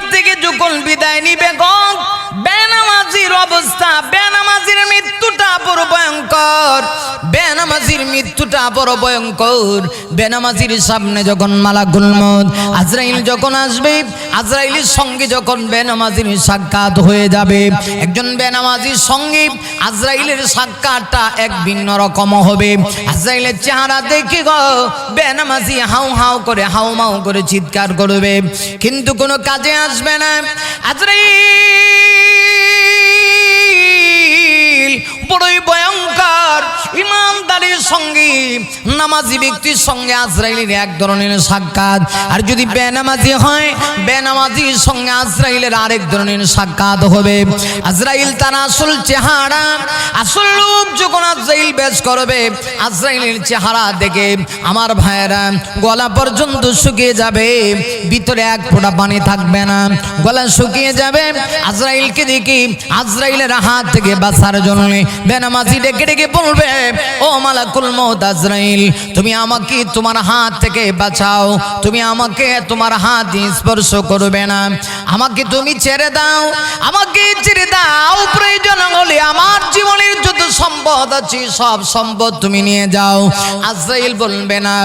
দুনিয়ার থেকে যখন বিদায় নিবে গো, বেনামাজির অবস্থা, বেনামাজির মৃত্যুটা বড় ভয়ঙ্কর, বেনামাজির মৃত্যুটা বড় ভয়ঙ্কর। বেনামাজির সামনে যখন মালাকুল মউত আজরাইল যখন আসবে, আজরাইলের সঙ্গে যখন বেনামাজির সাক্ষাৎ হয়ে যাবে, একজন বেনামাজির সঙ্গে আজরাইলের সাক্ষাৎটা এক ভিন্ন রকম হবে। আজরাইলের চেহারা দেখে গো বেনামাজি হাউ হাউ করে হাউমাউ করে চিৎকার করবে, কিন্তু কোনো কাজে আসবে না। আজরাইল বড়ই ভয়ঙ্কর। ইমানদারের সঙ্গে নামাজি ব্যক্তির সঙ্গে আজরাইলের এক ধরনের সাক্ষাৎ, আর যদি বেনামাজি হয় বেনামাজির সঙ্গে আজরাইলের আরেক ধরনের সাক্ষাৎ হবে। আজরাইল তার আসল চেহারা, আসল রূপ যখন আজরাইল বেশ করবে, আজরাইলের চেহারা দেখে আমার ভাইয়েরা গলা পর্যন্ত শুকিয়ে যাবে, ভিতরে এক ফোঁটা পানি থাকবে না, গলা শুকিয়ে যাবে। আজরাইলকে দেখি আজরাইলের হাত থেকে বাঁচার জন্য বেনামাজি ডেকে ডেকে বলবে, ও মালাকুল মউত আজরাইল, তুমি আমাকে তোমার হাত থেকে বাঁচাও, তুমি আমাকে তোমার হাত দিয়ে স্পর্শ করবে না, আমাকে তুমি ছেড়ে দাও, আমাকে ছেড়ে দাও। প্রয়োজন হলে আমার জীবনের যত সম্পদ আছে সব সম্পদ তুমি নিয়ে যাও। আজরাইল বলবে না,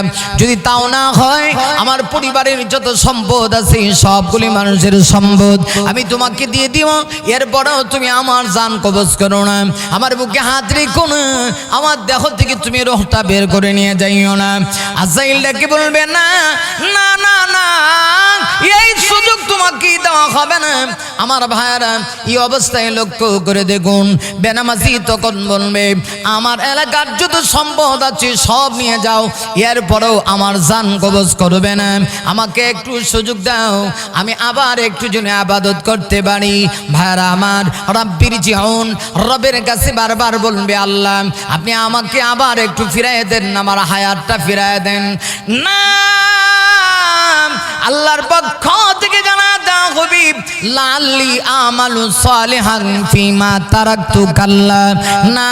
যদি তাও না হয় আমার পরিবারের যত সম্পদ আছে সবগুলি মানুষের সম্পদ আমি তোমাকে দিয়ে দিব, এরপরেও তুমি আমার জান কবজ করো না, আমার বুকে হাত রেখো না, আমার দেহ থেকে তুমি রোহটা বের করে নিয়ে যাইও না। আজরাইল ডেকে বলবে, না না না না, এই সুযোগ তোমাকে দেওয়া হবে না। আমার ভাইরা এই অবস্থায় লক্ষ্য করে দেখুন, বেনামাজি তখন বলবে, আমার এলাকার যত সম্পদ আছে সব নিয়ে যাও, এরপরেও আমার জান কবজ করবে না, আমাকে একটু সুযোগ দাও, আমি আবার একটু জন্য আবাদত করতে পারি। ভাইরা আমার, রাব্বির জিউন, রবের কাছে বারবার বলবে, আল্লাহ আপনি আমাকে আবার একটু ফিরাইয়ে দেন, আমার হায়াতটা ফিরাইয়ে দেন না। আল্লাহর পক্ষ থেকে জানা দেওয়া হবে, লাল্লি আমালু সালিহান ফিমা তারাকতু কাল্লা, না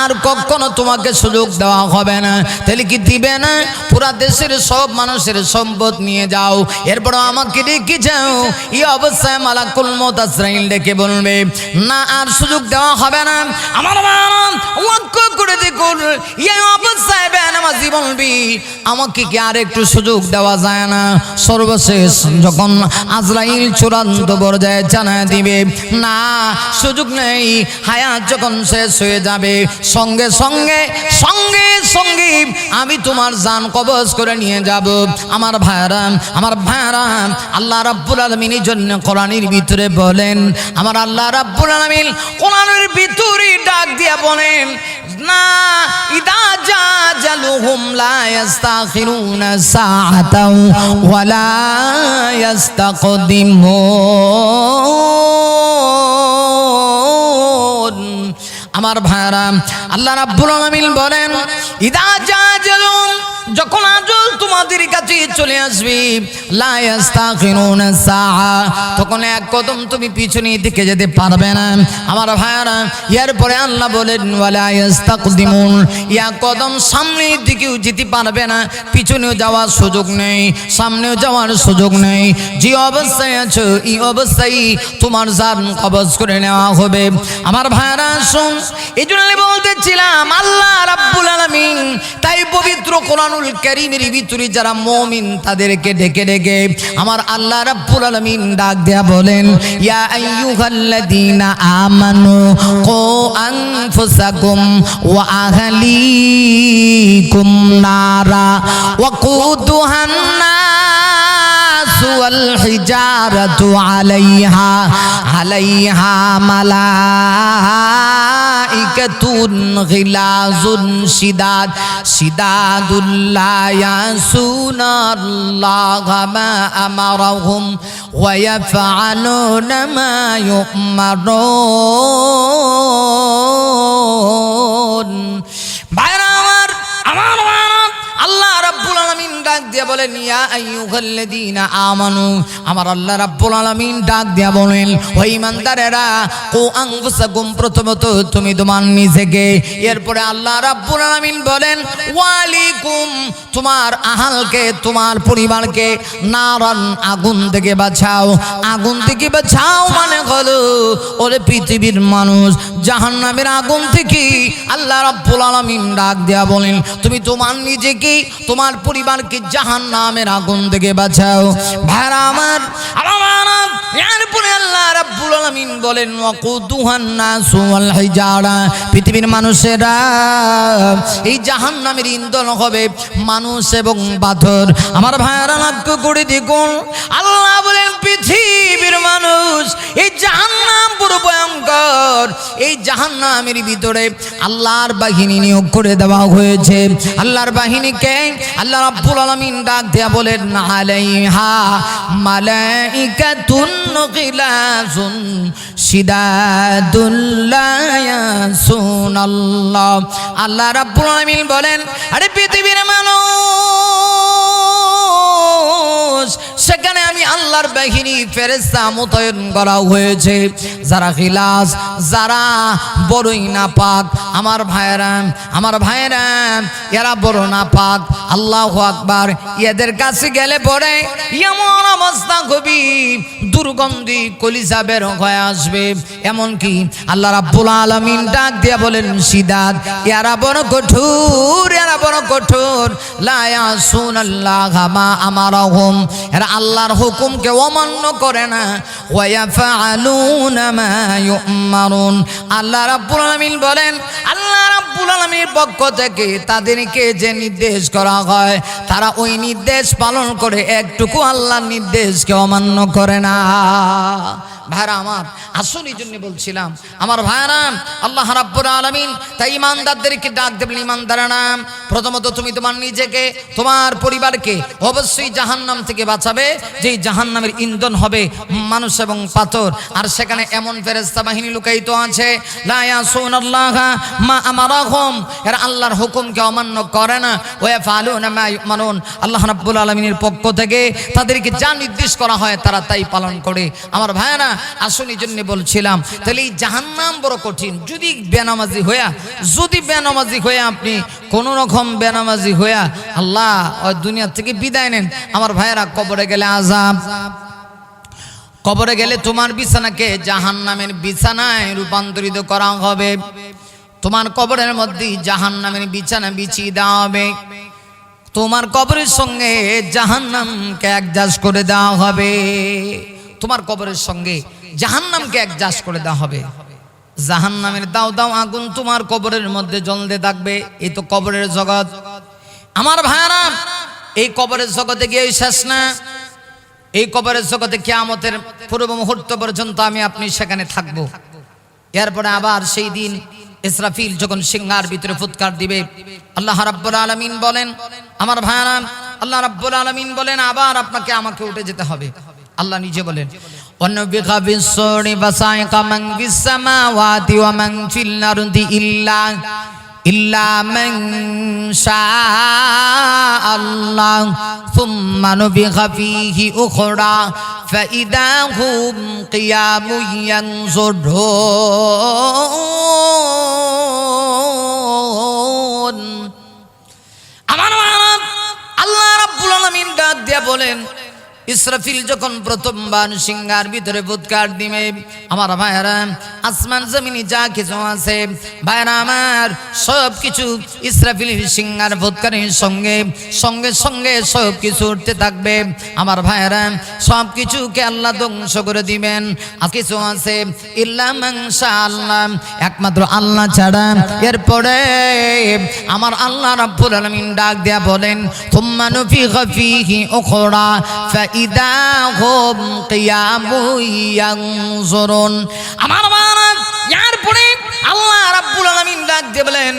আর কখনো তোমাকে সুযোগ দেওয়া হবে না। তাহলে কি দিবে না? পুরা দেশের সব মানুষের সম্পদ নিয়ে যাও, এরপর আমাকে ডেকে যাও। এই অবস্থায় মালাকুল মউত আজরাইল ডেকে বলবে, না আর সুযোগ দেওয়া হবে না। আমার লক্ষ্য করে দেখুন, এই অবস্থায় বেনামাজি বলবি, আমাকে কি আর একটু সুযোগ দেওয়া যায় না? সর্বশেষ যখন আজরাইল চূড়ান্ত পর্যায়ে জানায় দিবে, না সুযোগ নেই, হায়াত যখন শেষ হয়ে যাবে, সঙ্গে সঙ্গে সঙ্গে সঙ্গে আমি তোমার জান কবজ করে নিয়ে যাব। আমার ভাইরা, আমার ভাইরা, আল্লাহ রাব্বুল আলামিনের জন্য কোরআনের ভিতরে বলেন, আমার আল্লাহ রাব্বুল আলামিন কোরআনের ভিতরে ডাক দিয়া বলেন, না ইদা জাজালুহুম লা ইস্তাখিরুনা সাআতাও ওয়ালা ইস্তাকদিমুন। আমার ভাইরা, আল্লাহ রাব্বুল আলামিন বলেন, ইদা জাজালুহুম, যখন আজল তোমাদের কাছে চলে আসবে, লা ইস্তাখিরুনা সাআ, তখন এক কদম তুমি পিছনে দিকে যেতে পারবে না। আমার ভাইরা, এরপরে আল্লাহ বলেন, ওয়ালা ইস্তাকদিমুন, এক কদম সামনের দিকেও যেতে পারবে না, পিছনেও যাওয়ার সুযোগ নেই, সামনেও যাওয়ার সুযোগ নেই। যে অবস্থায় আছো এই অবস্থায় তোমার জান কবজ করে নেওয়া হবে। আমার ভাইরা শুন, এই জন্য বলতেছিলাম, আল্লাহ রাব্বুল আলামিন তাই পবিত্র কোরআনুল কারীমের ভিতরে যারা মুমিন তাদেরকে ডেকে ডেকে আমার আল্লাহ রাব্বুল আলামিন ডাক দেয়া বলেন, ইয়া আইয়ুহাল্লাযীনা আমানু কু আনফুসাকুম ওয়া আহলিকুম নারা ওয়াকুদুহান নাস ওয়াল হিজারাতু আলাইহা মালাইকাতুন গিলাযুন শিদাদুল লা ইয়াসুনাল্লাহা মা আমারাহুম ওয়া ইয়াফআলুনা মা ইউমারুন। ভাইরা আমার, আল্লাহ রাব্বুল আলামিন ডাক দিয়ে বলেন ইয়া আইয়ুহাল্লাযীনা আমানু, আমার আল্লাহ রাব্বুল আলামিন ডাক দিয়া বলেন ও ঈমানদারেরা, কু আনফুসাকুম, প্রথমত তুমি তোমার নিজেকে, এরপরে আল্লাহ রাব্বুল আলামিন বলেন ওয়ালিকুম, তোমার আহালকে, তোমার পরিবারকে, নারান, আগুন থেকে বাঁচাও। আগুন থেকে বাঁচাও মানে হলো ওরে পৃথিবীর মানুষ জাহান্নামের আগুন থেকে আল্লাহ রাব্বুল আলামিন ডাক দেয়া বলেন তুমি তোমার নিজেকে, তোমার পরিবারকে জাহান্নামের আগুন থেকে বাঁচাও। ভাইরা আমার, এরপরে আল্লাহ রাব্বুল আলামিন বলেন ওয়াকুদুহান নাসু ওয়াল হিজারা, পৃথিবীর মানুষেরা, এই জাহান্নামের ইন্ধন হবে মানুষ এবং পাথর। আমার ভাইরা লক্ষ্য করে দেখুন, আল্লাহ বলেন পৃথিবীর মানুষ, এই জাহান্নাম বড় ভয়ঙ্কর, এই জাহান্নামের ভিতরে আল্লাহর বাহিনী নিয়োগ করে দেওয়া হয়েছে। আল্লাহর বাহিনীকে আল্লাহ রাব্বুল আলামিন ডাক দেয়া বলেন আলাইহা মালাইকাতুন গিলাজুন শিদাদুল লা ইয়াসুনাল্লাহ। আল্লাহ রাব্বুল আলামিন বলেন আরে পৃথিবীর মানুষ, সেখানে আমি আল্লাহর বাহিনী ফেরেশতা মোতায়েন করা হয়েছে, যারা খিলাস, যারা বড়ই নাপাক। আমার ভাইরা এরা বড় নাপাক। আল্লাহু আকবার। এদের কাছে গেলে পরে এমন অবস্থা কবি দুর্গন্ধি কলিজা বের হয়ে আসবে। এমনকি আল্লাহ রাব্বুল আলামিন ডাক দিয়া বলেন শিদাত, এরা বড় কঠোর, এরা বড় কঠোর। লা ইয়াসুনাল্লাহা মা আমারাহুম, এরা আল্লাহর হুকুমকে অমান্য করে না। ওয়া ইয়াফআলুনা মা ইউমারুন। আল্লাহ রাব্বুল আলামিন বলেন, আল্লাহ রাব্বুল আলামিনের পক্ষ থেকে তাদেরকে যে নির্দেশ করা হয় তারা ওই নির্দেশ পালন করে, একটুকু আল্লাহর নির্দেশকে অমান্য করে না। ভাইরা আমার, আসুন এই জন্য বলছিলাম আমার ভাইরা, আল্লাহ রাব্বুল আলামিন তাই ইমানদারদেরকে ডাক দেবেন ইমানদারেরা, প্রথমত তুমি তোমার নিজেকে, তোমার পরিবারকে অবশ্যই জাহান্নাম থেকে বাঁচাবে, যেই জাহান্নামের ইন্ধন হবে মানুষ এবং পাথর। আর সেখানে এমন ফেরেশতা বাহিনী লুকায়িত আছে, লা ইয়াসুনাল্লাহা মা আমারাহুম, এরা আল্লাহর হুকুমকে অমান্য করে না। ওয়া ইয়াফআলুনা মা ইউমারুন, আল্লাহ রাব্বুল আলামিনের পক্ষ থেকে তাদেরকে যা নির্দেশ করা হয় তারা তাই পালন করে। আমার ভাইরা আসুন এই জন্য বলছিলাম, তাহলে এই জাহান্নাম বড় কঠিন। যদি বেনামাজি হয়ে আপনি কোন রকম বেনামাজি হইয়া আল্লাহ ওই দুনিয়া থেকে বিদায় নেন, আমার ভাইরা কবরে গেলে আযাব, কবরে গেলে তোমার বিছানাকে জাহান্নামের বিছানায় রূপান্তরিত করা হবে। তোমার কবরের মধ্যে জাহান্নামের বিছানা বিছিয়ে দেওয়া হবে। তোমার কবরের সঙ্গে জাহান্নামকে অ্যাডজাস্ট করে দেওয়া হবে। তোমার কবরের সঙ্গে জাহান্নামকে অ্যাডজাস্ট করে দেওয়া হবে। জাহান্নামের দাও দাও আগুন তোমার কবরের মধ্যে জ্বলতে থাকবে। এই তো কবরের জগৎ। আমার ভাইরা, এই কবরের জগতে গিয়ে শেষ না। এই কবরের জগতে কিয়ামতের পূর্ব মুহূর্ত পর্যন্ত আমি আপনি সেখানে থাকবো। এরপরে আবার সেই দিন ইসরাফিল যখন সিংহার ভিতরে ফুৎকার দিবে, আল্লাহ রাব্বুল আলামিন বলেন, আমার ভাইরা, আল্লাহ রাব্বুল আলামিন বলেন আবার আপনাকে আমাকে উঠে যেতে হবে। আল্লাহ নিজে বলেন ওয়ানফিখা ফিস-সূরি ফাসাইকা মান ফিস-সামাওয়াতি ওয়া মান ফিল-আরদি ইল্লা মান শাআল্লাহ সুম্মা নুফিখা ফীহি উখরা ফাইদা হুম কিয়ামুন ইয়ানজুরুন। আমার আল্লাহ রাব্বুল আলামিন ডাক দিয়া বলেন, ইসরাফিল যখন প্রথমবার সিংহার ভিতরে ফুৎকার দিবে, আমার ভাইরা, আসমান জমিনে যা কিছু আছে ভাইরা আমার, সব কিছু ইসরাফিলের সিংহার ফুৎকারের সঙ্গে সঙ্গে সঙ্গে সব কিছু উঠতে থাকবে। আমার ভাইরা, সব কিছুকে আল্লাহ ধ্বংস করে দিবেন। আর কিছু আছে ইল্লা মান শাআল্লাহ, একমাত্র আল্লাহ ছাড়া। এরপরে আমার আল্লাহ রাব্বুল আলামিন ডাক দেয়া বলেন সুম্মা নুফিখা ফীহি উখরা ফাইদা হুম কিয়ামুন ইয়ানজুরুন। আমার বাবা, এরপরে আল্লাহ রাব্বুল আলামিন ডাক দিয়ে বলেন,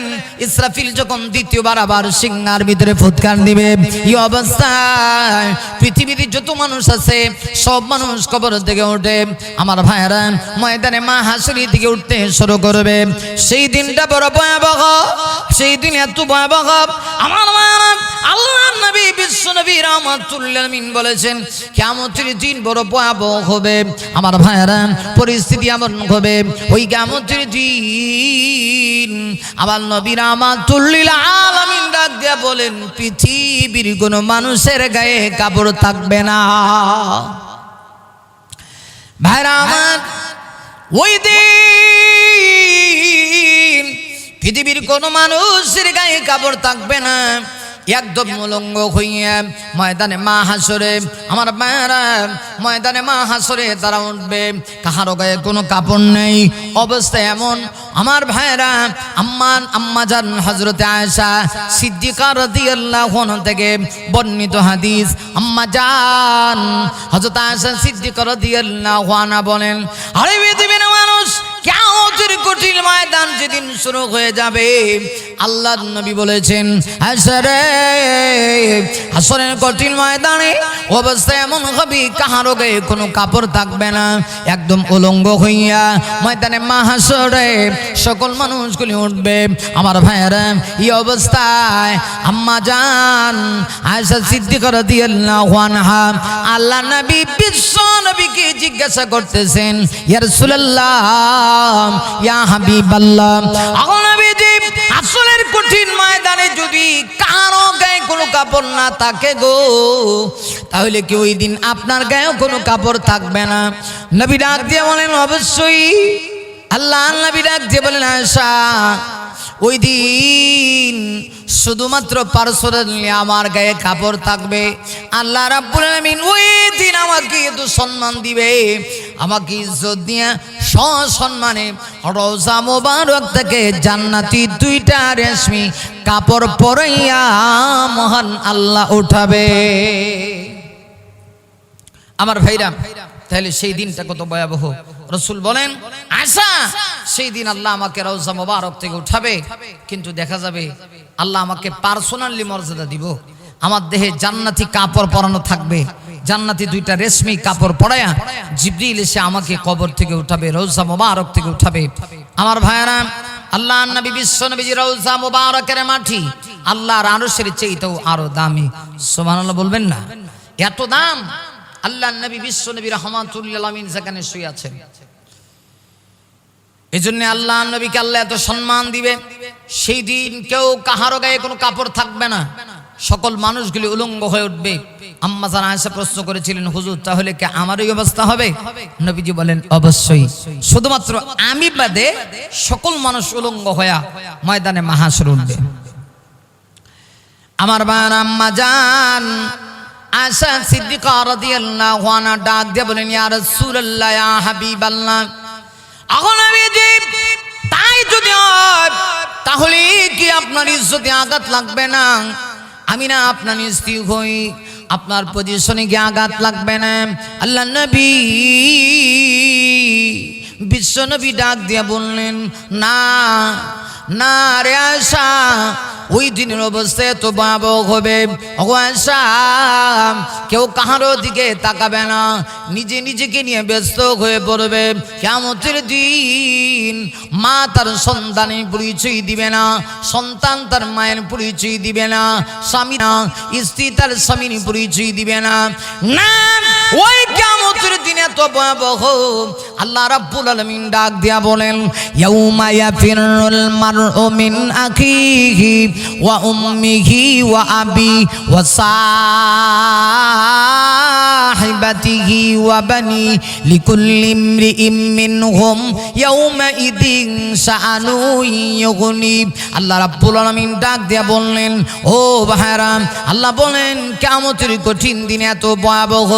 ইসরাফিল যখন দ্বিতীয়বার আবার সিংহার ভিতরে ফুৎকার দিবে, এই অবস্থায় পৃথিবীতে যত মানুষ আছে সব মানুষ কবর থেকে উঠে আমার ভাইরা ময়দানে মাহশারের দিকে উঠতে শুরু করবে। সেই দিনটা বড় ভয়াবহ, সেই দিন এত ভয়াবহ। আমার ভাইরা, আল্লাহর নবী বিশ্ব নবী রাহমাতুল্লিল আলামিন বলেছেন কিয়ামতের দিন বড় ভয়াবহ হবে আমার ভাইরা, পরিস্থিতি এমন হবে ওই কিয়ামতের দিন আমার নবী রাহমাতুল্লিল আলামিন ডাক দিয়া বলেন পৃথিবীর কোনো মানুষের গায়ে কাপড় থাকবে না। ভাইরা আমার, ওই দিন পৃথিবীর কোনো মানুষের গায়ে কাপড় থাকবে না, একদম উলঙ্গ হইয়া ময়দানে মাহশরে আমার মায়েরা ময়দানে মাহশরে তারা উঠবে, কাহারও গায়ে কোনো কাপড় নেই। অবস্থা এমন আমার ভাইরা, আম্মাজান হযরতে আয়েশা সিদ্দিকা রাদিয়াল্লাহু আনহা থেকে বর্ণিত হাদিস, আম্মাজান হযরত আয়েশা সিদ্দিকা রাদিয়াল্লাহু আনহা বলেন, আরে পৃথিবীর মানুষ কিয়ামতের কঠিন ময়দান যেদিন শুরু হয়ে যাবে, আল্লাহর নবী বলেছেন হাসরের কঠিন ময়দানে অবস্থা এমন হবে কাহারও গায়ে কোনো কাপড় থাকবে না, একদম উলঙ্গ হইয়া ময়দানে মাহশরে সকল মানুষগুলি উঠবে। আমার ভাইয়েরা, এই অবস্থায় আম্মাজান আয়েশা সিদ্দিকা রাদিয়াল্লাহু আনহা আল্লাহ নবী বিশ্ব নবীকে জিজ্ঞাসা করতেছেন, ইয়া রাসূলুল্লাহ, ইয়া হাবিবাল্লাহ, নবীজি আসলের কঠিন ময়দানে যদি কারো গায়ে কোনো কাপড় না থাকে গো, তাহলে কি ওই দিন আপনার গায়েও কোনো কাপড় থাকবে না? নবী ডাক দিয়ে বলেন অবশ্যই। আল্লাহ নবী ডাক দিয়ে বলেন আয়েশা, ওই দিন শুধুমাত্র পার্সোনালি আমার গায়ে কাপড় থাকবে। আল্লাহ রাব্বুল আলামিন ওই দিন আমাকে এত সম্মান দিবে, আমাকে ইজ্জত দিয়ে সসম্মানে রওজা মোবারক থেকে জান্নাতি দুইটা রেশমি কাপড় পরাইয়া মহান আল্লাহ উঠাবে। আমার ভাইরা, তাহলে সেই দিনটা কত ভয়াবহ। রাসূল বলেন আয়েশা, সেই দিন আল্লাহ আমাকে রওজা মোবারক থেকে উঠাবে, কিন্তু দেখা যাবে আল্লাহ আমাকে পার্সোনালি মর্যাদা দিব, আমার দেহে জান্নাতি কাপড় পরানো থাকবে, জান্নাতি দুইটা রেশমি কাপড় পরায়া জিবরিল এসে আমাকে কবর থেকে উঠাবে, রওজা মোবারক থেকে উঠাবে। আমার ভাইরা, আল্লাহ নবী বিশ্ব নবীজি রওজা মোবারকের মাটি আল্লাহর আরশের চেয়েও আরো দামি। সুবহানাল্লাহ বলবেন না? এত দাম। আল্লাহ নবী বিশ্ব নবী রাহমাতুল্লিল আলামিন যেখানে শুয়ে আছেন, এজন্য আল্লাহ নবীকে আল্লাহ এত সম্মান দিবে। সেই দিন কেউ কাহারো গায়ে কোনো কাপড় থাকবে না, সকল মানুষগুলি উলঙ্গ হয়ে উঠবে। আম্মা জান আয়েশা প্রশ্ন করেছিলেন, হুজুর তাহলে কি আমারই অবস্থা হবে? নবীজি বলেন অবশ্যই, শুধুমাত্র আমি বাদে সকল মানুষ উলঙ্গ হয়ে ময়দানে মাহশরে উঠবে। আমার বাবা আম্মা জান আয়েশা সিদ্দিকা রাদিয়াল্লাহু আনহা ডাক দিয়ে বলেন, ইয়া রাসূলুল্লাহ, ইয়া হাবিবাল্লাহ, এখন নবীজি তাই যদি হয় তাহলে কি আপনার ইজ্জতে আঘাত লাগবে না? আমি না আপনার স্ত্রী হই, আপনার পজিশনে কি আঘাত লাগবে না? আল্লাহ নবী বিশ্ব নবী ডাক দিয়া বললেন, না না রে আয়েশা, ওই দিনের অবস্থা এত ভয়াবহ হবে আয়েশা, কেউ কাহারও দিকে তাকাবে না, নিজে নিজেকে নিয়ে ব্যস্ত হয়ে পড়বে। কিয়ামতের দিন মা তার সন্তানের পরিচয় দিবে না, সন্তান তার মায়ের পরিচয় দিবে না, স্বামী না স্ত্রী তার স্বামীর পরিচয় দিবে না। না, ওই কিয়ামতের দিন এত ভয়াবহ। আল্লাহ রাব্বুল আলামিন ডাক দিয়া বলেন, ইয়াউমা ইয়াফিরুল মারউ মিন আখিহি ওয়া উম্মিহি ওয়া আবি ওয়া সাহিবাতিহি ওয়া বানি লিকুল্লি ইমরিইম মিনহুম ইয়াউমা ইদিন শাআনু ইউগনি। আল্লাহ রাব্বুল আলামিন ডাক দিয়া বললেন, ও ভাইরা, আল্লাহ বলেন কিয়ামতের কঠিন দিনে এত ভয়াবহ।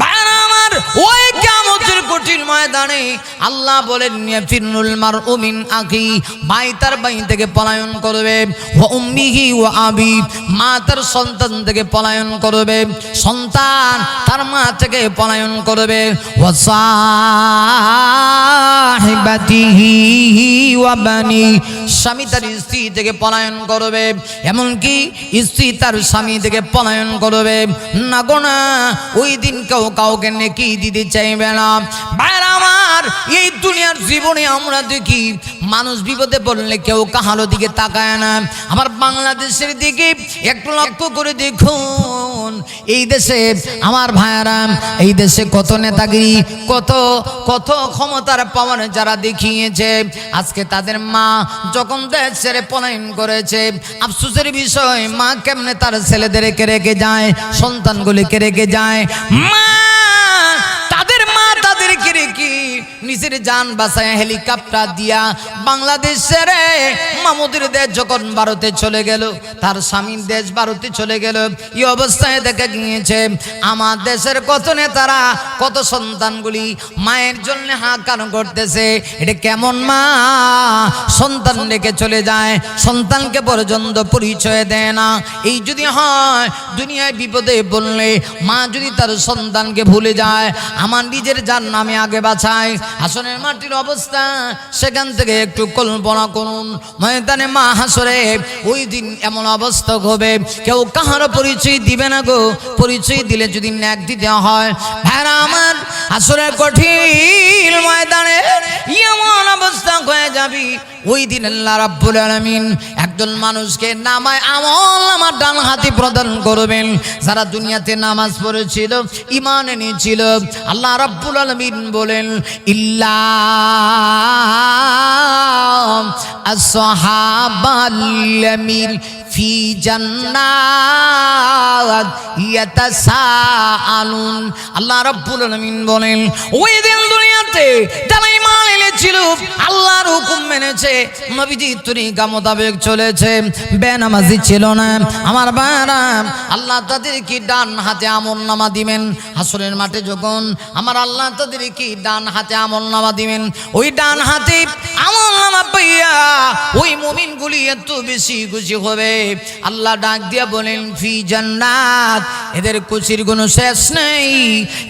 ভাইরা আমার, ওই কিয়ামতের কঠিন ময়দানে আল্লাহ বলেন, ইয়াফিরুল মারউ মিন আখি, ভাই তার ভাই থেকে পলায়ন করবে, ওয়া উম্মিহি ওয়া আবি, মা তার সন্তান থেকে পলায়ন করবে, সন্তান তার মা থেকে পলায়ন করবে, ওয়া সাহিবাতিহি ওয়া বানি, স্বামী তার স্ত্রী থেকে পলায়ন করবে, এমনকি স্ত্রী তার স্বামী থেকে পলায়ন করবে। না গো না, ওই দিন কেউ কাউকে নেকি দিতে চাইবে না। ভাইরা আমার, এই দুনিয়ার জীবনে আমরা দেখি মানুষ বিপদে পড়লে কেউ কাহারো দিকে তাকায় না। আমার বাংলাদেশের দিকে একটু লক্ষ্য করে দেখুন, এই দেশে আমার ভাইরা, এই দেশে কত নেতাগিরি, কত কত ক্ষমতার পাওয়ার যারা দেখিয়েছে, আজকে তাদের মা যখন দেশ ছেড়ে পলায়ন করেছে, আফসোসের বিষয় মা কেমনে তার ছেলেদেরকে রেখে যায়, সন্তানগুলিকে রেখে যায়। তাদেরকে রেখে নিজের জান বাঁচায় হেলিকপ্টার দিয়া বাংলাদেশের মামুদের দেশ যখন ভারতে চলে গেল, তার স্বামীর দেশ ভারতে চলে গেল, এই অবস্থায় দেখা গিয়েছে আমার দেশের কত নেতারা, কত সন্তানগুলি মায়ের জন্য হাহাকার করতেছে। এটা কেমন মা সন্তান রেখে চলে যায়, সন্তানকে পর্যন্ত পরিচয় দেয় না। এই যদি হয় দুনিয়ায় বিপদে বললে মা যদি তার সন্তানকে ভুলে যায়, আমার নিজের জান আমি আগে বাঁচাই। হাসনের মাটির অবস্থা, সেখান থেকে একটু কল্পনা করুন, ময়দানে মা হাসরে ওই দিন এমন অবস্থা হবে কেউ কাহারও পরিচয় দিবে না গো। পরিচয় দিলে যদি ন্যাক দিতে হয়, ভাইরা আমার, হাসরের কঠিন ময়দানে এমন অবস্থা হয়ে যাবি, ওই দিন আল্লাহ রাব্বুল আলামিন একজন মানুষকে নামায় আমল আমার ডান হাতে প্রদান করবেন। যারা দুনিয়াতে নামাজ পড়েছিল, ঈমান এনেছিল, আল্লাহ রাব্বুল আলামিন বলেন ইল্লা আসহাবাল ফি জান্নাত ইয়াতাসাআলুন। আল্লাহ রাব্বুল আলামিন বলেন ওই দিন দুনিয়াতে যারা ঈমান এনেছিল, আল্লাহর হুকুম মেনেছে, নবীজির তরিকা মোতাবেক চলেছে, বেনামাজি ছিল না, আমার ভাইরা, আল্লাহ তাদেরকে ডান হাতে আমলনামা দিবেন। হাসরের মাঠে যখন আমার আল্লাহ তাদেরকে ডান হাতে আমলনামা দিবেন, ওই ডান হাতে আমলনামা পাইয়া ওই মুমিনগুলি এত বেশি খুশি হবে, আল্লাহ ডাক দিয়া বলেন ফি জান্নাত, এদের খুশির কোনো শেষ নেই,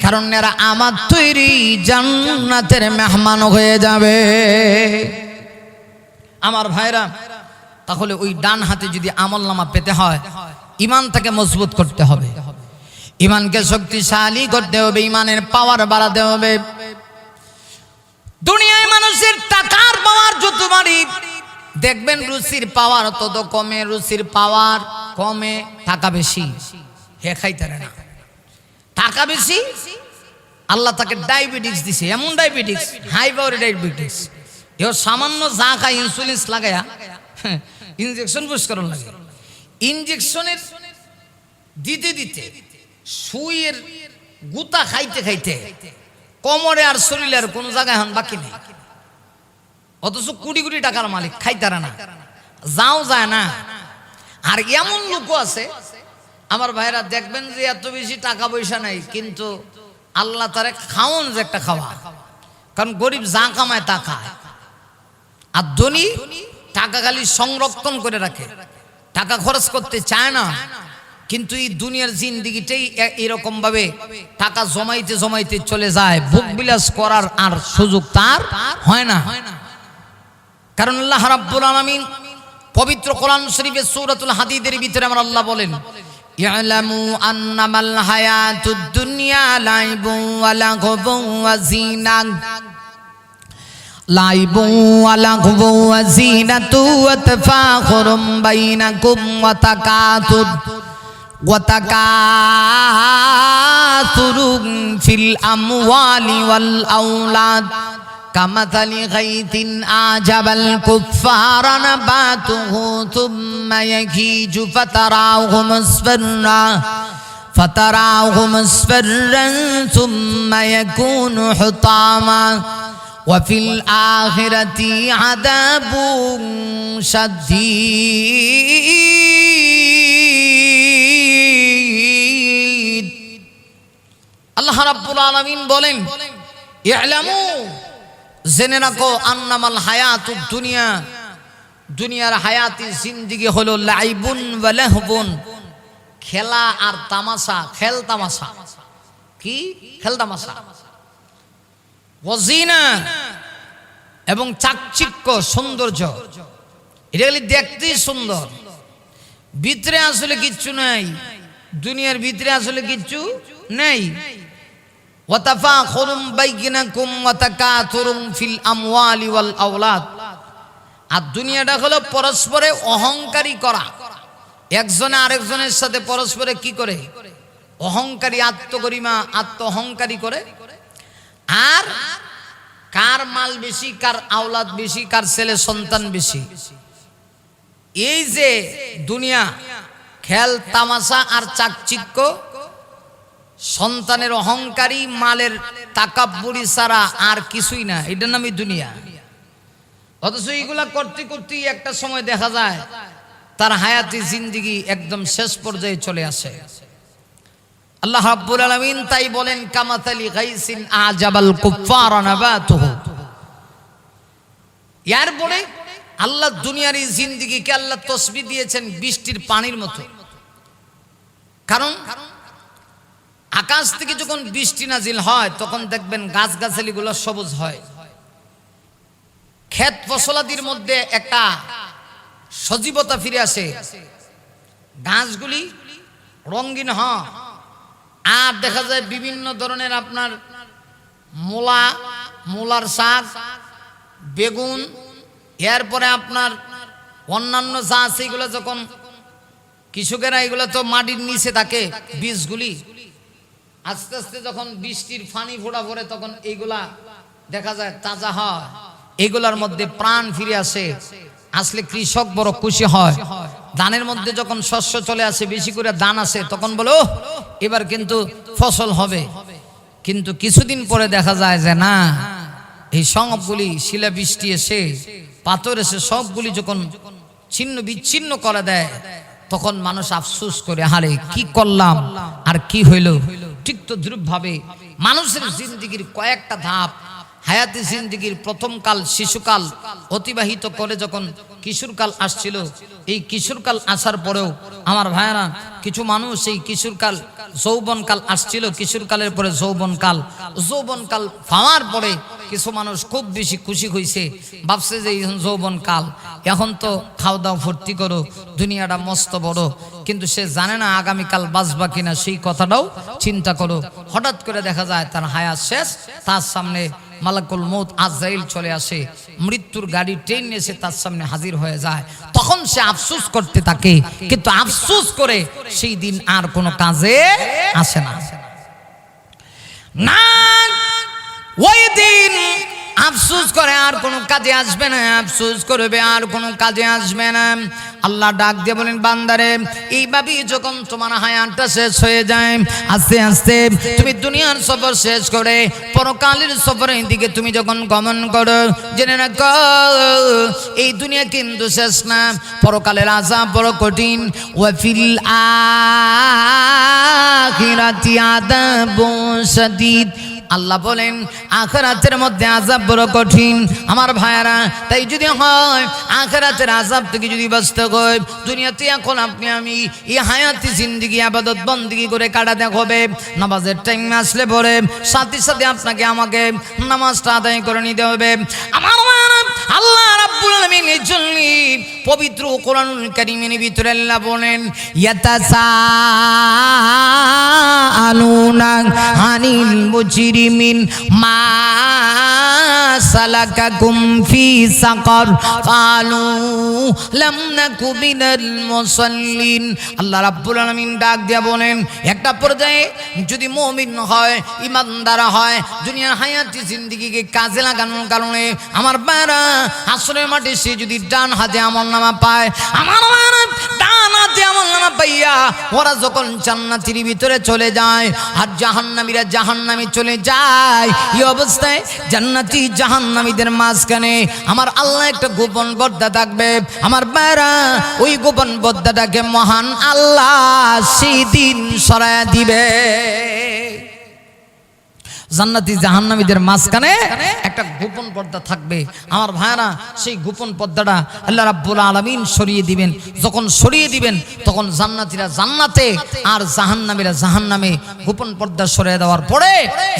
কারণ এরা আমার তৈরি জান্নাতের মেহমান হয়ে যাবে। আমার ভাইরা, তাহলে ওই ডান হাতে যদি আমলনামা পেতে হয়, ঈমানটাকে মজবুত করতে হবে, ঈমানকে শক্তিশালী করতে হবে, ঈমানের পাওয়ার বাড়াতে হবে। দুনিয়ায় মানুষের টাকার পাওয়ার যত বাড়ি, দেখবেন রুচির পাওয়ার তত কমে, রুচির পাওয়ার কমে, টাকা বেশি, হে খাইতে না, টাকা বেশি। আল্লাহ তাকে ডায়াবেটিস দিছে, এমন ডায়াবেটিস, হাই পাওয়ার ডায়াবেটিস, এও সামান্য যা খায় ইনসুলিন লাগায়া ইনজেকশন পুশ করন লাগে, ইনজেকশনের দিতে দিতে সুইয়ের গুতা খাইতে খাইতে কোমরে আর শরীরের কোন জায়গায় এখন বাকি নেই, অথচ কোটি কোটি টাকার মালিক, খাইতারা না, যাও যায় না। আর এমন লোকও আছে আমার ভাইরা, দেখবেন যে এত বেশি টাকা পয়সা নাই, কিন্তু আল্লাহ তারে খাওন যে একটা খাওয়া, কারণ গরিব যা কামায় তা খায়, আর ধনী টাকা খালি সংরক্ষণ করে রাখে, টাকা খরচ করতে চায় না। কিন্তু এই দুনিয়ার জিন্দিগিটাই এরকম ভাবে টাকা জমাইতে জমাইতে চলে যায়, ভোগ বিলাস করার আর সুযোগ তার হয় না। কারণ আল্লাহ রাব্বুল আলামিন পবিত্র কোরআন শরীফের সূরাতুল হাদীদের ভিতরে আমার আল্লাহ বলেন ইয়ালামু আন্নামাল হায়াতুদ দুনিয়া লাইবুন ওয়া লাহবুন ওয়া জিনাত, লাইবুন ওয়া লাহবুন ওয়া জিনাতু ওয়া তাফাখুরুম বাইনাকুম ওয়া তাকাতুরুন ফিল আমওয়ালি ওয়াল আওলাদ কামাথালি গাইতিন আজাবাল কুফারা নাবাতুহু থুম্মা ইয়াকিজু ফাতারাহু মুসফাররান থুম্মা ইয়াকুনু হুতামা ওয়া ফিল আখিরাতি আযাবুন শাদীদ। আল্লাহ রাব্বুল আলামিন বলেন ইলামু, জেনে রাখো, আন্নামাল হায়াতুদ দুনিয়া, দুনিয়ার হায়াতি জিন্দেগি হলো লাইবুন ওয়া লাহবুন, খেলা আর তামাশা, খেল তামাশা, কি খেল তামাশা, ওয়াজিনা এবং চাকচিক্য সৌন্দর্য, এটা খালি দেখতেই সুন্দর, ভিতরে আসলে কিচ্ছু নাই, দুনিয়ার ভিতরে আসলে কিচ্ছু নেই। ওয়া তাফাখুরুম বাইনাকুম ওয়া তাকাতুরুম ফিল আমওয়ালি ওয়াল আওলাদ। আর দুনিয়াটা হলো পরস্পরে অহংকারী করা, একজনে আরেকজনের সাথে পরস্পরে কি করে অহংকারী, আত্মগরিমা, আত্ম অহংকারী করে। আর কার মাল বেশি, কার আওলাদ বেশি, কার ছেলে সন্তান বেশি, এই যে দুনিয়া খেল তামাশা আর চাকচিক্য, সন্তানের অহংকারী, মালের তাকাব্বুরি ছাড়া আর কিছুই না, এটার নামই দুনিয়া। অথচ এইগুলা করতে করতে একটা সময় দেখা যায় তার হায়াতি জিন্দেগি একদম শেষ পর্যায়ে চলে আসে। আল্লাহ রাব্বুল আলামিন তাই বলেন, কামাতালি গাইসিন আজাবাল কুফারা নাবাতুহু। এরপরে আল্লাহ দুনিয়ার এই জিন্দেগিকে আল্লাহ তসবিহ দিয়েছেন বৃষ্টির পানির মতো। কারণ আকাশ থেকে যখন বৃষ্টি নাজিল হয় তখন দেখবেন গাছগাছালিগুলো সবুজ হয়, ক্ষেত ফসলাদির মধ্যে একটা সজীবতা ফিরে আসে, গাছগুলি রঙিন হয়। আর দেখা যায় বিভিন্ন ধরনের আপনার মূলার শাক, বেগুন, এরপরে আপনার অন্যান্য যা আছে এগুলো যখন কৃষকেরা, এগুলো তো মাটির নিচে থাকে বীজগুলি, আস্তে আস্তে যখন বৃষ্টির ফানি ফোঁটা পড়ে তখন এইগুলা দেখা যায় তাজা হয়, এগুলার মধ্যে প্রাণ ফিরে আসে, আসলে কৃষক বড় খুশি হয়। ধানের মধ্যে যখন শস্য চলে আসে, বেশি করে ধান আসে, তখন বলো এবার কিন্তু ফসল হবে। কিন্তু কিছুদিন পরে দেখা যায় যে না, এই সবগুলি শিলা বৃষ্টি এসে, পাথর এসে সবগুলি যখন ছিন্ন বিচ্ছিন্ন করে দেয়, তখন মানুষ আফসোস করে, হারে কি করলাম আর কি হইল। ঠিক তো দ্রুপভাবে মানুষের জিন্দেগির কয়েকটা ধাপ, হায়াতি জিন্দেগির প্রথম কাল শিশুকাল অতিবাহিত করে যখন কিশোরকাল আসছিল, এই কিশোরকাল আসার পরেও আমার ভাইয়েরা কিছু মানুষ এই কিশোরকাল যৌবনকাল আসছিল, কিশোরকালের পরে যৌবনকাল, যৌবনকাল পাওয়ার পরে কিছু মানুষ খুব বেশি খুশি হয়েছে, ভাবছে যে এই যৌবনকাল, এখন তো খাওয়া দাওয়া ফুর্তি করো, দুনিয়াটা মস্ত বড়, কিন্তু সে জানে না আগামীকাল বাঁচবা কিনা, সেই কথাটাও চিন্তা করো। হঠাৎ করে দেখা যায় তার হায়াত শেষ, তার সামনে মালাকুল মউত আজরাইল চলে আসে, মৃত্যুর গাড়ি ট্রেন এসে তার সামনে হাজির হয়ে যায়, তখন সে আফসোস করতে থাকে, কিন্তু আফসোস করে সেই দিন আর কোনো কাজে আসে না। না, ওই দিন আফসোস করে আর কোনো কাজে আসবে না, আফসোস করবে আর কোনো কাজে আসবে না। আল্লাহ ডাক দিয়ে বলেন, বান্দারে এইভাবেই যখন তোমার হায়াতটা শেষ হয়ে যায়, আস্তে আস্তে তুমি দুনিয়ার সফর শেষ করে পরকালের সফরের দিকে তুমি যখন গমন করো, জেনে রাখো এই দুনিয়া কিন্তু শেষ না, পরকালের আযাব বড় কঠিন। ওয়া ফিল আখিরাতি আযাবুন শাদীদ। আল্লাহ বলেন আখিরাতের মধ্যে আযাব বড় কঠিন। আমার ভাইয়ারা, তাই যদি হয় আখিরাতের আযাব থেকে যদি বাঁচতে হয়, দুনিয়াতে এখন আপনি আমি এই হায়াতি জিন্দেগি ইবাদত বন্দেগি করে কাটাতে হবে। নামাজের টাইম আসলে পরে সাথে সাথে আপনাকে আমাকে নামাজটা আদায় করে নিতে হবে। আমার ভাইয়ারা, আল্লাহ রাব্বুল আলামিনের জন্য পবিত্র কোরআনুল কারীমের ভিতরে আল্লাহ বলেন, ইয়াতাসাআলুনা আনিল মুজরিমিন মা সালাকাকুম ফি সাকার ক্বালু লাম নাকু মিনাল মুসাল্লিন। আল্লাহ রাব্বুল আলামিন ডাক দিয়া বলেন, একটা পর্যায়ে যদি মুমিন হয়, ইমানদার হয়, দুনিয়ার হায়াতি জিন্দেগিকে কাজে লাগানোর কারণে আমার ভাইরা আসরের মাঠে সে যদি ডান হাতে আমলনামা পায়, আমার ভাইরা ডান হাতে আমলনামা পাইয়া ওরা যখন জান্নাতের ভিতরে চলে যায় আর জাহান্নামীরা জাহান্নামে চলে যায়, এই অবস্থায় জান্নাতি জাহান্নামীদের মাঝখানে আমার আল্লাহ একটা গোপন পর্দা থাকবে। আমার ভাইরা ওই গোপন পর্দাটাকে মহান আল্লাহ সেদিন সরায়া দিবে। জান্নাতি জাহান্নামীদের মাঝখানে একটা গোপন পর্দা থাকবে। আমার ভাইরা সেই গোপন পর্দাটা আল্লাহ রাব্বুল আলামিন সরিয়ে দিবেন। যখন সরিয়ে দিবেন তখন জান্নাতীরা জান্নাতে আর জাহান্নামীরা জাহান্নামে। গোপন পর্দা সরিয়ে দেওয়ার পরে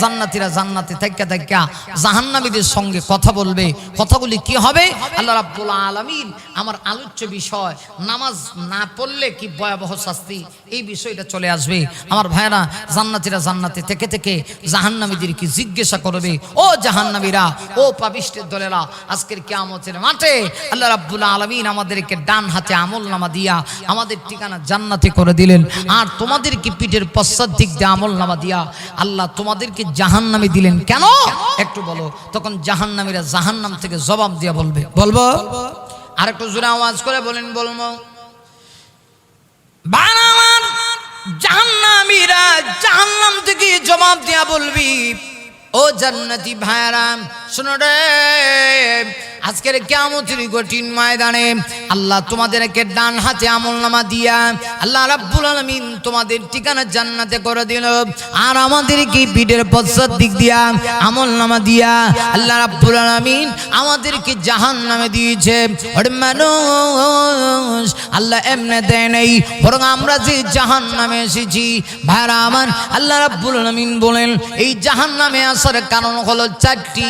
জান্নাতীরা জান্নাতে থাইকা থাইকা জাহান্নামীদের সঙ্গে কথা বলবে। কথাগুলি কি হবে? আল্লাহ রাব্বুল আলামিন আমার আলোচ্য বিষয় নামাজ না পড়লে কি ভয়াবহ শাস্তি, এই বিষয়টা চলে আসবে। আমার ভাইরা জান্নাতীরা জান্নাতে থেকে থেকে জাহান্নামী জাহান্নামীদেরকে জিজ্ঞাসা করবে, ও জাহান্নামীরা, ও পাপিষ্টের দলেরা, আজকের কিয়ামতের মাঠে আল্লাহ রাব্বুল আলামিন আমাদেরকে ডান হাতে আমলনামা দিয়া আমাদের ঠিকানা জান্নাতে করে দিলেন, আর তোমাদেরকে পিঠের পশ্চাৎ দিক দিয়ে আমলনামা দিয়া আল্লাহ তোমাদেরকে জাহান্নামে দিলেন কেন একটু বলো। তখন জাহান্নামীরা জাহান্নাম থেকে জবাব দিয়া বলবে, বলবো আর একটু জোরে আওয়াজ করে বলেন, বলবো বানামান জাহান্নামীরা জাহান্নাম থেকে জবাব দিয়া বলবি, ও জান্নাতি ভাইরা শোনো রে, আজকের কিয়ামতের কঠিন ময়দানে আল্লাহ তোমাদেরকে ডান হাতে আমলনামা দিয়া আল্লাহ রাব্বুল আলামিন তোমাদের ঠিকানা জান্নাতে করে দিল, আর আমাদেরকে পিঠের পশ্চাৎ দিক দিয়া আমলনামা দিয়া আল্লাহ রাব্বুল আলামিন আমাদেরকে জাহান্নামে দিয়েছে। ওরে মানুষ, আল্লাহ এমনে দেয় নাই, বরং আমরা যে জাহান্নামে এসেছি ভাইরা আমার, আল্লাহ রাব্বুল আলামিন বলেন এই জাহান্নামে আসার কারণ হলো চারটি।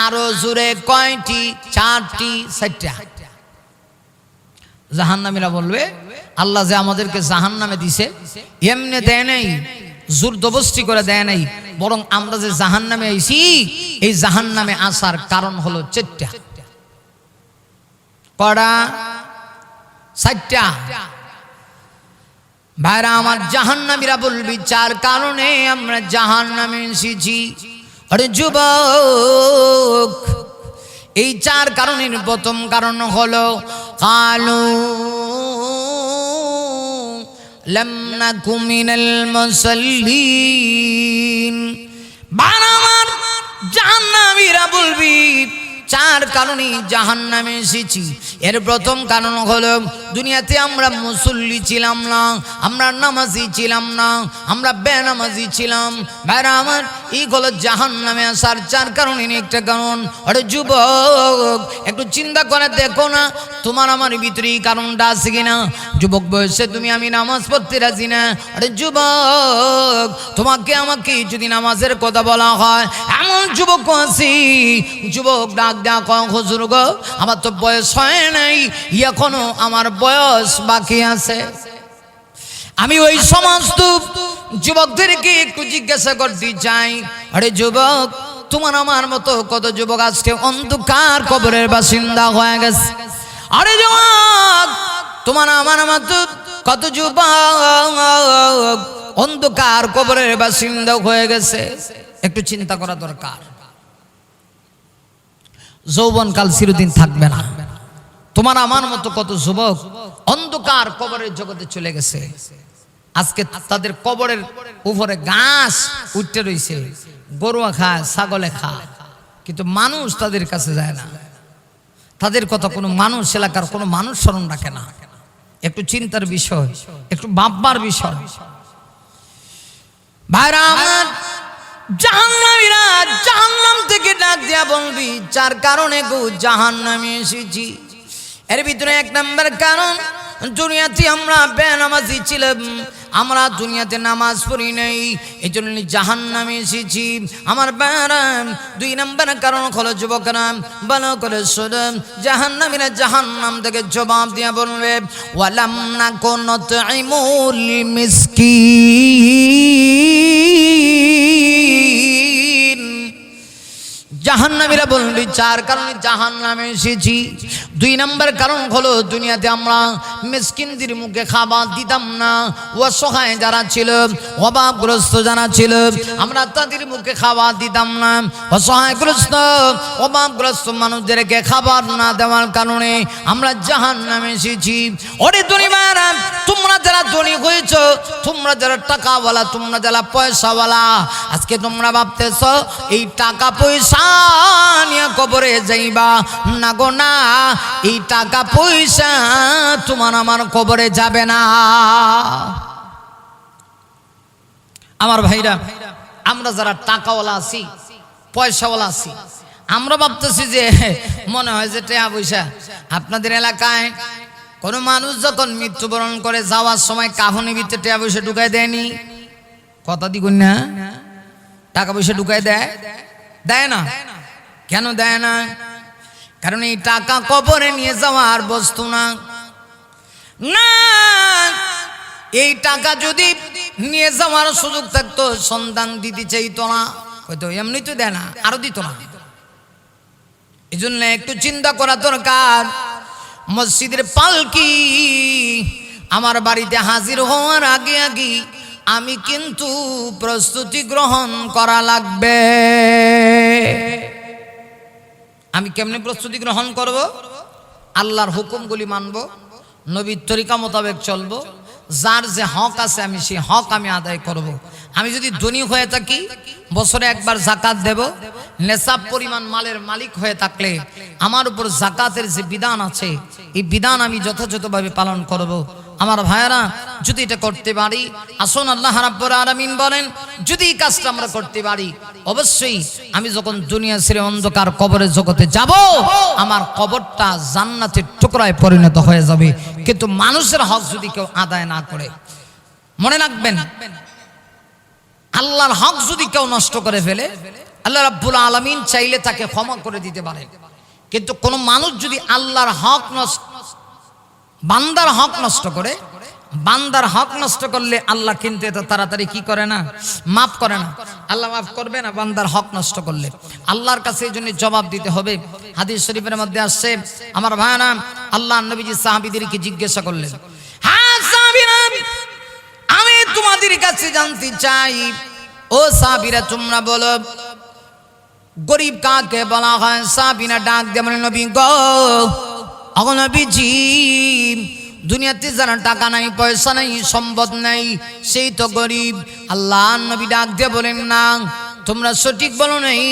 আরো জোরে কয়টি? চারটি, চারটা। জাহান্নামীরা বলবে আল্লাহ যে আমাদেরকে জাহান্নামে দিছে এমনি দেয় নাই, জোর জবরদস্তি করে দেয় নাই, বরং আমরা যে জাহান্নামে আইছি এই জাহান্নামে আসার কারণ হলো চারটা। কড়া? চারটা। ভাইরা আমার, জাহান্নামীরা বলবি চার কারণে আমরা জাহান্নামে এসেছি। আরে যুবক, এই চার কারণের প্রথম কারণ হলো কালু লাম নাকু মিনাল মুসাল্লিন। বানামার জাহান্নামীরা বলবি চার কারণে জাহান্নামে এসেছি। এর প্রথম কারণ হলো দুনিয়াতে আমরা মুসল্লি ছিলাম না, আমরা নামাজি ছিলাম না, আমরা বেনামাজি ছিলাম। ভাইরা আমার, এই হলো জাহান্নামে আসার চার কারণের একটা কারণ। আরে যুবক, একটু চিন্তা করে দেখো না তোমার আমার ভিতরে এই কারণটা আছে কিনা। যুবক বয়সে তুমি আমি নামাজ পড়তে রাজি না। আরে যুবক, তোমাকে আমাকে যদি নামাজের কথা বলা হয়, এমন যুবক আছে যুবক ডাক ডাক হুজুর গো, আমার তো বয়স হয় নাই, এখনো আমার বয়স বাকি আছে। আমি ওই সমস্ত যুবকদেরকে একটু জিজ্ঞাসা করতে চাই, আরে যুবক, তোমার আমার মতো কত যুবক আজকে অন্ধকার কবরের বাসিন্দা হয়ে গেছে। আরে যুবক, তোমার আমার মতো কত যুবক অন্ধকার কবরের বাসিন্দা হয়ে গেছে। একটু চিন্তা করা দরকার। যৌবনকাল চিরদিন থাকবে না। তোমার আমার মতো কত যুবক অন্ধকার কবরের জগতে চলে গেছে। আজকে তাদের কবরের উপরে ঘাস উঠতে রয়েছে, গরু খায়, ছাগলে খায়, কিন্তু মানুষ তাদের কাছে যায় না। তাদের কথা কোনো মানুষ, এলাকার কোনো মানুষ স্মরণ রাখে না। একটু চিন্তার বিষয়, একটু ভাববার বিষয়। ভাইরা আমার, জাহান্নামীরা জাহান্নাম থেকে ডাক দিয়া বলবি চার কারণে গো জাহান্নামে এসেছি। এর ভিতরে এক নাম্বার কারণ, দুনিয়াতে আমরা বেনামাজি ছিলাম, আমরা দুনিয়াতে নামাজ পড়ি নাই, এই জন্য জাহান্নামে এসেছি আমার বারাম। দুই নাম্বার কারণ হলো যুবকরা ভালো করে শোনেন, জাহান্নামীরা জাহান্নাম থেকে জবাব দিয়া বলবে ওয়ালাম নাকু নুতঈমুল মিসকিন। জাহান্নামীরা বলবে চার কারণে জাহান্নামে এসেছি। দুই নাম্বার কারণ হলো দুনিয়াতে আমরা মিসকিনদের মুখে খাবার দিতাম না। অসহায় যারা ছিল, অভাবগ্রস্ত যারা ছিল, আমরা তাদের মুখে খাবার দিতাম না। অসহায়গ্রস্ত অভাবগ্রস্ত মানুষদেরকে খাবার না দেওয়ার কারণে আমরা জাহান্নামে এসেছি। ওরে দুনিয়ারা, তোমরা যারা ধনী হয়েছ, তোমরা যারা টাকাওয়ালা, তোমরা যারা পয়সাওয়ালা, আজকে তোমরা ভাবতেছ এই টাকা পয়সা নিয়ে কবরে যাইবা না গো না, এই টাকা পয়সা তোমার আমার কবরে যাবে না। আমার ভাইরা, আমরা যারা টাকাওয়ালা আছি, পয়সাওয়ালা আছি, আমরা ভাবতেছি যে মনে হয় যে টাকা পয়সা। আপনাদের এলাকায় কোনো মানুষ যখন মৃত্যুবরণ করে যাওয়ার সময় কাফনের ভিতরে টাকা পয়সা ঢুকাই দেয়নি? কথা দিগুন না? টাকা পয়সা ঢুকাই দেয়? দেয় না। কেন দেয় না? কারণ এই টাকা কবরে নিয়ে যাওয়ার বস্তু না। না, এই টাকা যদি নিয়ে যাওয়ার সুযোগ থাকতো, সন্তান দিতে চাইতো না, হয়তো এমনি তো দেয় না, আরো দিত না। এই জন্য একটু চিন্তা করা দরকার। মসজিদের পালকি আমার বাড়িতে হাজির হওয়ার আগে আগে আমি কিন্তু প্রস্তুতি গ্রহণ করা লাগবে। আমি কেমনে প্রস্তুতি গ্রহণ করব? আল্লাহর হুকুমগুলি মানব, নবীর তরিকা মোতাবেক চলব, যার যে হক আছে আমি সেই হক আমি আদায় করব। আমি যদি ধনী হয়ে থাকি বছরে একবার যাকাত দেব, নেশাব পরিমাণ মালের মালিক হয়ে থাকলে আমার উপর যাকাতের যে বিধান আছে এই বিধান আমি যথাযথভাবে পালন করব। আমার ভাইয়েরা, যদি এটা করতে পারি, আসুন আল্লাহ রাব্বুল আলামিন বলেন যদি এই কাজটা আমরা করতে পারি, অবশ্যই আমি যখন দুনিয়া ছেড়ে অন্ধকার কবরের জগতে যাব, আমার কবরটা জান্নাতের টুকরায় পরিণত হয়ে যাবে। কিন্তু মানুষের হক যদি কেউ আদায় না করে, মনে রাখবেন আল্লাহর হক যদি কেউ নষ্ট করে ফেলে, আল্লাহ রাব্বুল আলামিন চাইলে তাকে ক্ষমা করে দিতে পারে। কিন্তু কোন মানুষ যদি আল্লাহর হক বান্দার হক নষ্ট করে, বান্দার হক নষ্ট করলে আল্লাহ কিন্তু এটা তাড়াতাড়ি কি করে না, মাফ করে না। আল্লাহ মাফ করবে না বান্দার হক নষ্ট করলে। আল্লাহর কাছে এই জন্য জবাব দিতে হবে। হাদিস শরীফের মধ্যে আসছে, আমার ভাইরা, আল্লাহ নবীজি সাহাবীদেরকে জিজ্ঞাসা করলেন, হ্যাঁ সাহাবীরা, আমি তোমাদের কাছে জানতে চাই, ও সাহাবীরা তোমরা বলো গরিব কাকে বলা হয়? সাহাবীরা ডাক দিয়ে বলেন, নবী গো, নবীজি, দুনিয়াতে যারা টাকা নাই, পয়সা নাই, সম্পদ নাই, সেই তো গরিব। আল্লাহ নবী ডাক দিয়ে বলেন, না, তোমরা সঠিক বলো নাই,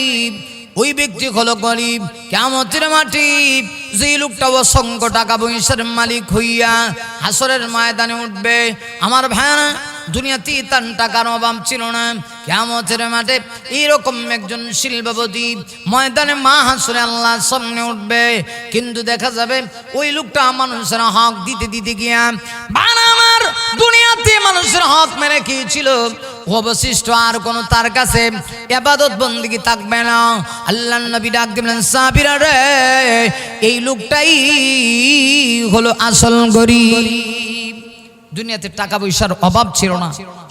ওই ব্যক্তি হলো গরিব। কিয়ামতের মাঠে যে লোকটা অসংখ্য টাকা পয়সার মালিক হইয়া হাসরের ময়দানে উঠবে, আমার ভাইরা, দুনিয়াতে তার টাকার অভাব ছিল না, কিয়ামতের মাঠে এরকম একজন শিল্পপতি ময়দানে মাহশরে আল্লাহর সামনে উঠবে। কিন্তু দেখা যাবে ওই লোকটা মানুষের হক দিতে দিতে গিয়া বানামার দুনিয়াতে মানুষের হক মেরে খেয়েছিল, অবশিষ্ট আর কোনো তার কাছে ইবাদত বন্দেগী থাকবে না। আল্লাহর নবী ডাক দিলেন, সাহাবীরা রে, এই লোকটাই হলো আসল গরিব। দুনিয়াতে টাকা পয়সার অভাব ছিল না,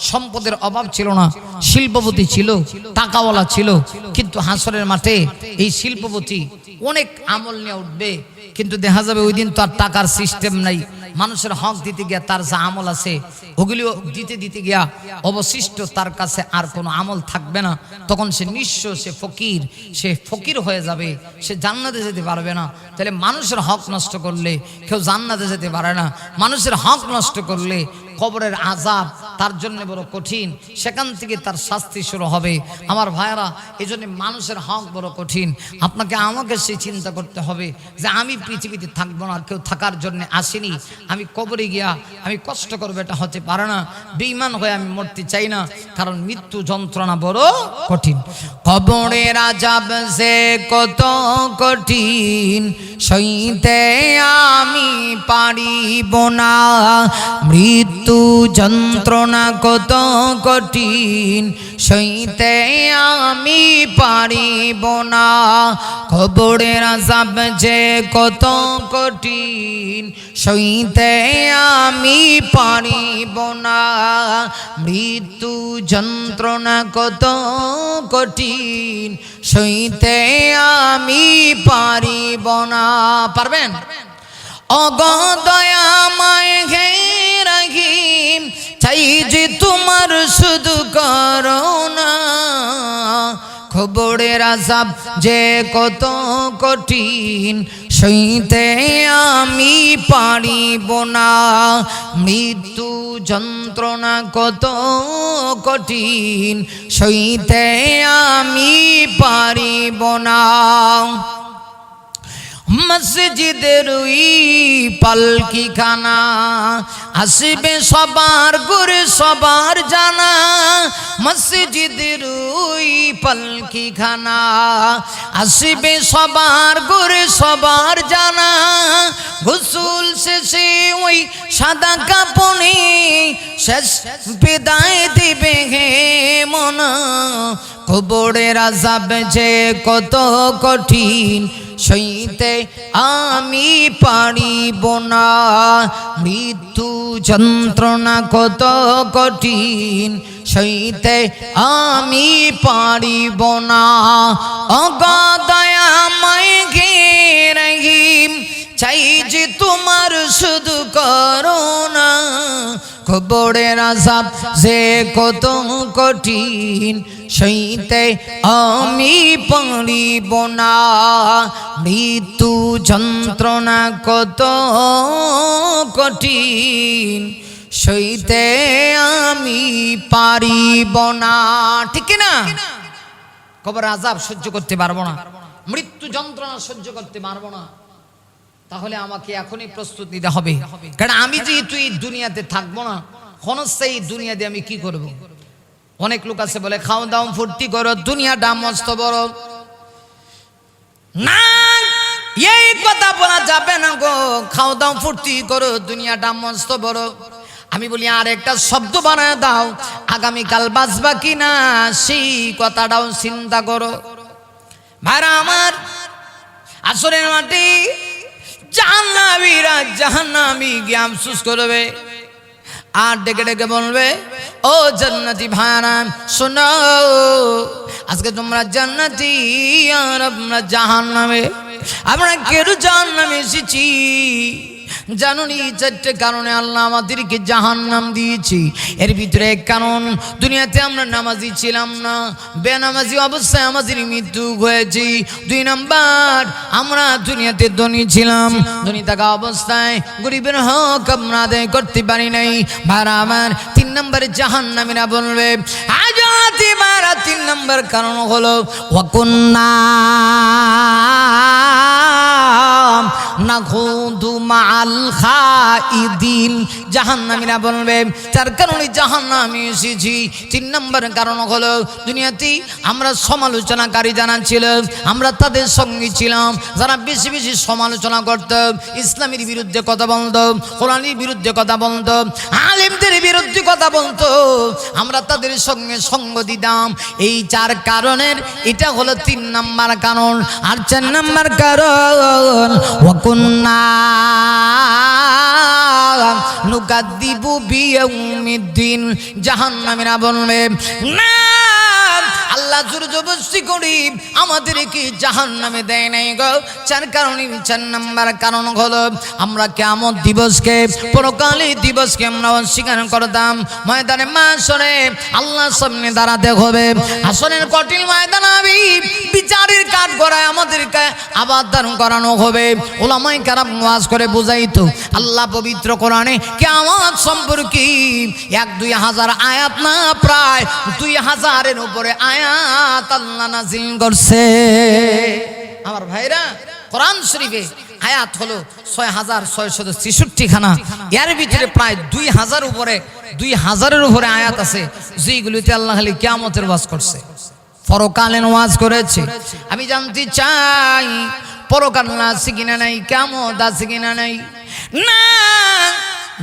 সম্পদের অভাব ছিল না, শিল্পপতি ছিল, টাকাওয়ালা ছিল, কিন্তু হাসরের মাঠে এই শিল্পপতি অনেক আমল নিয়ে উঠবে, কিন্তু দেখা যাবে ওই দিন তো আর টাকার সিস্টেম নাই। মানুষের হক দিতে গিয়া তার যা আমল আছে ওগুলিও দিতে দিতে গিয়া অবশিষ্ট তার কাছে আর কোনো আমল থাকবে না। তখন সে নিঃস্ব, সে ফকির হয়ে যাবে, সে জান্নাতে যেতে পারবে না। তাহলে মানুষের হক নষ্ট করলে কেউ জান্নাতে যেতে পারে না। মানুষের হক নষ্ট করলে কবরের আযাব তার জন্য বড় কঠিন, সেখান থেকে তার শাস্তি শুরু হবে। আমার ভাইরা, এই জন্য মানুষের হক বড় কঠিন। আপনাকে আমাকে সেই চিন্তা করতে হবে যে আমি পৃথিবীতে থাকবো না, কেউ থাকার জন্য আসেনি, আমি কবরে গিয়া আমি কষ্ট করবো, এটা হতে পারে না। বেঈমান হয়ে আমি মরতে চাই না, কারণ মৃত্যু যন্ত্রণা বড় কঠিন। কবরের আযাব যে কত কঠিন, সইতে আমি পারিব না। মৃত্যু যন্ত্রণা কত কঠিন, সইতে আমি পারিব না। কবরের আযাব যে কত কঠিন, সইতে আমি পারিব না। মৃত্যু যন্ত্রণা কত কঠিন, সইতে আমি পারিব না। পারবেন? অগদয়াময় হে রহিম, চাই যে তোমার শুধু করুণা। কবরের আযাব যে কত কঠিন, সইতে আমি পারিব না। মৃত্যু যন্ত্রণা কত কঠিন, সইতে আমি পারিব না। মসজিদের ওই পালকি খানা আসবে সবার ঘুরে সবার জানা। মসজিদের ওই পালকি খানা আসবে সবার ঘুরে সবার জানা। গোসল শেষে ওই সাদা কাপড়ে শেষ বিদায় দিবে হে মনা। কবরের আযাব যে কত কঠিন, সইতে আমি পারিব না। মৃত্যু যন্ত্রণা কত কঠিন, সইতে আমি পারিব না। অগদয়াময় গে রহিম, চাই যে তোমার শুধু করুণা। কবরের আযাব যে কত কঠিন, সইতে আমি পারিব না। মৃত্যু যন্ত্রণা কত কঠিন, সইতে আমি পারিব না। ঠিক না? কবরের আযাব সহ্য করতে পারবো না, মৃত্যু যন্ত্রণা সহ্য করতে পারবো না, তাহলে আমাকে এখনই প্রস্তুত নিতে হবে। কারণ আমি যেহেতু এই দুনিয়াতে থাকবো না, ক্ষণস্থায়ী এই দুনিয়াতে আমি কি করব? অনেক লোক আছে বলে খাও দাও ফুর্তি করো, দুনিয়াটা মস্ত বড়। না, এই কথা বলা যাবে না গো। খাও দাও ফুর্তি করো, দুনিয়াটা মস্ত বড়। আমি বলি আর একটা শব্দ বানায় দাও, আগামীকাল বাঁচবা কিনা সেই কথাটাও চিন্তা করো। ভাইরা আমার, আসরের মাটি জাহান্নামীরা জাহান্নামী গিয়ে আফসোস করবে আর ডেকে ডেকে বলবে, ও জান্নাতি ভাইরা শোনো, আজকে তোমরা জান্নাতি আর আমরা জাহান্নামে। আমরা কেন জাহান্নামে এসেছি জানুনি? চারটে কারণে আল্লাহ আমাদেরকে জাহান্নাম দিয়েছি। এর ভিতরে এক কারণ, দুনিয়াতে আমরা নামাজি ছিলাম না, বেনামাজি অবস্থায় আমাদের মৃত্যু হয়েছে। 2 নাম্বার, আমরা দুনিয়াতে ধনী ছিলাম, ধনী থাকা অবস্থায় গরিবের হক আমরা আদায় করতে পারি নাই। ভাইরা আমার, 3 নম্বরে জাহান্নামীরা বলবে, আজ রাতে ভাইরা 3 নম্বর কারণ হলো ওয়াকুন্না নাখুদু মাআল খাইদিন। জাহান্নামীরা বলবে 4 কারণে জাহান্নামে এসেছি। 3 নম্বর কারণ হলো দুনিয়াতে আমরা সমালোচনাকারী যারা ছিল, আমরা তাদের সঙ্গে ছিলাম যারা বেশি বেশি সমালোচনা করত, ইসলামের বিরুদ্ধে কথা বলতো, কোরআনের বিরুদ্ধে কথা বলতো, আলেমদের বিরুদ্ধে কথা বলতো, আমরা তাদের সঙ্গে সঙ্গ দিতাম। এই 4 কারণের এটা হলো 3 নম্বর কারণ। আর 4 নম্বর কারণ ওয়াকুন্না নুকাদ্দিবু বিয়াউমিদ্দিন। জাহান্নামীরা বলবে, না, আল্লাহ জোরজবরদস্তি করি আমাদেরকে জাহান্নামে দেয় নাই গো। 4 কারণে 4 নম্বর কারণ হলো আমরা কিয়ামত দিবসকে, পরকালে দিবসকে আমরা অস্বীকার করতাম। ময়দানে মাশরে আল্লাহর সামনে দাঁড়াতে হবে, আসরের কঠিন ময়দানে বিচারের কাঠ গড়ায় আমাদেরকে আবাদদান করানো হবে। উলামায়ে কেরাম ওয়াজ করে বুঝাইতো, আল্লাহ পবিত্র কোরআনে কিয়ামত সম্পর্কে 1-2 হাজার আয়াত না, প্রায় 2000-এর উপরে আয়াত আল্লাহ নাযিল করছে। আমার ভাইরা, কোরআন শরীফে আয়াত হলো 6663 খানা। এর ভিতরে প্রায় 2000-এর উপরে আয়াত আছে, যেগুলোতে আল্লাহ খালি কিয়ামতের ওয়াজ করছে, পরকালের ওয়াজ করেছে। আমি জানতে চাই পরকাল আছে কিনা নাই, কিয়ামত আছে কিনা নাই? না,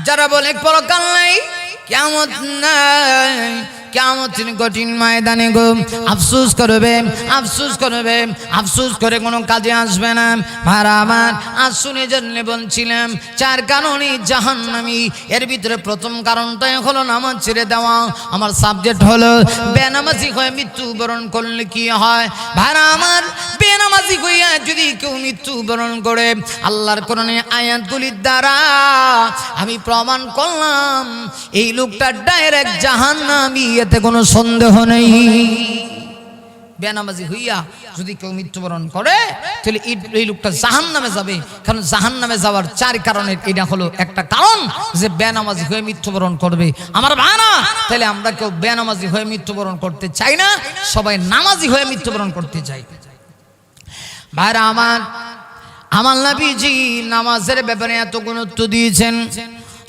যারা বলে পরকাল নাই, কিয়ামত নাই, কিয়ামতের কঠিন ময়দানে গো আফসোস করবে, আফসোস করবে, আফসোস করে কোনো কাজে আসবে না। ভাইরা আমার, আজ শুনে জানলে বলছিলাম 4 কারণে জাহান্নামী। এর ভিতরে প্রথম কারণটাই হলো নামাজ ছেড়ে দেওয়া। আমার সাবজেক্ট হলো বেনামাজি হয়ে মৃত্যুবরণ করলে কি হয়। ভাইরা আমার, বেনামাজি হইয়া যদি কেউ মৃত্যুবরণ করে, আল্লাহর কোরআনে আয়াতগুলির দ্বারা আমি প্রমাণ করলাম এই লোকটা ডাইরেক্ট জাহান্নামী, এতে কোনো সন্দেহ নেই। বেনামাজি হইয়া যদি কেউ মৃত্যুবরণ করে তাহলে এই লোকটা জাহান্নামে যাবে। কারণ জাহান্নামে যাওয়ার 4 কারণের এটা হলো একটা কারণ যে বেনামাজি হয়ে মৃত্যুবরণ করবে। আমার ভাইরা, তাহলে আমরা কেউ বেনামাজি হয়ে মৃত্যুবরণ করতে চাই না, সবাই নামাজি হয়ে মৃত্যুবরণ করতে চাই। ভাইরা আমার, আমার নবীজি নামাজের ব্যাপারে এত গুরুত্ব দিয়েছেন।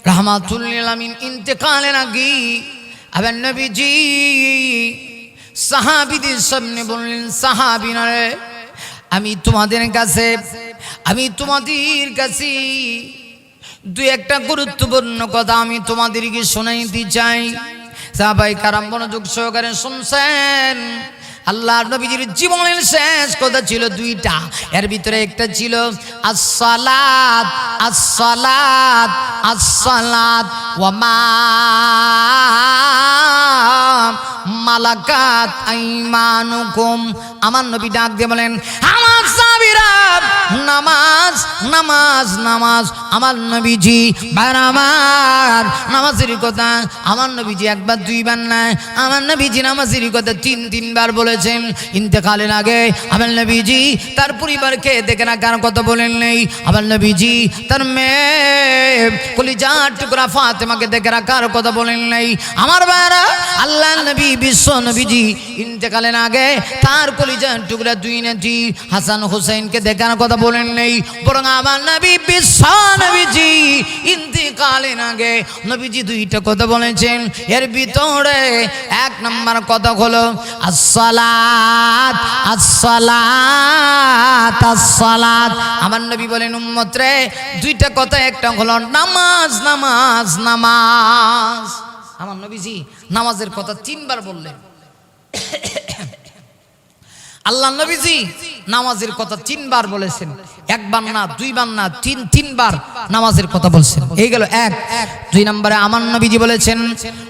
রাহমাতুল লিল আলামিন ইন্তেকালের আগে আবার নবীজি সাহাবীদের সামনে বললেন, সাহাবীরা রে, আমি তোমাদের কাছে 2-1টা গুরুত্বপূর্ণ কথা আমি তোমাদেরকে শোনাইতে চাই। সাহাবায়ে কেরাম মনোযোগ সহকারে শুনছেন। আল্লাহর নবীজির জীবনের শেষ কথা ছিল 2টা, এর ভিতরে একটা ছিল as-salat, as-salat, as-salat ওয়া মা মালাকাত আইমানুকুম। আমার নবী ডাক দিয়ে বলেন, আমার সাহাবীরা নামাজ নামাজ নামাজ। আমার নবীজি বারবার নামাজের কথা আমার নবীজি একবার দুইবার না, আমার নবীজি নামাজের কথা তিনবার বলেছেন। ইন্তেকালের আগে আমার নবীজি তার পরিবারকে দেখে রাখার কথা বলেন নেই। আমার নবীজি তার মেয়ে কলিজার টুকরা ফাতেমাকে দেখে রাখার কথা বলেন নেই। আমার ভাইরা, আল্লাহ নবী বিশ্ব নবীজি ইন্তেকালের আগে তার কলিজার টুকরা দুই নাতি হাসান হোসেনকে দেখার কথা বলেন নেই, বরং আমার নবী বিশ্ব নবীজি ইন্তেকালের আগে নবীজি দুইটা কথা বলেছেন। এর ভিতরে এক নম্বর কথা হলো আসসালাত আসসালাত আসসালাত। আমার নবী বলেন, উম্মত রে, দুইটা কথা, একটা হলো নামাজ নামাজ নামাজ। আমার নবীজি নামাজের কথা তিনবার বললেন। আল্লাহ নবীজি নামাজের কথা তিনবার বলেছেন, একবার না, দুইবার না, তিনবার নামাজের কথা বলছেন। এই গেল এক। দুই নম্বরে আমার নবীজি বলেছেন,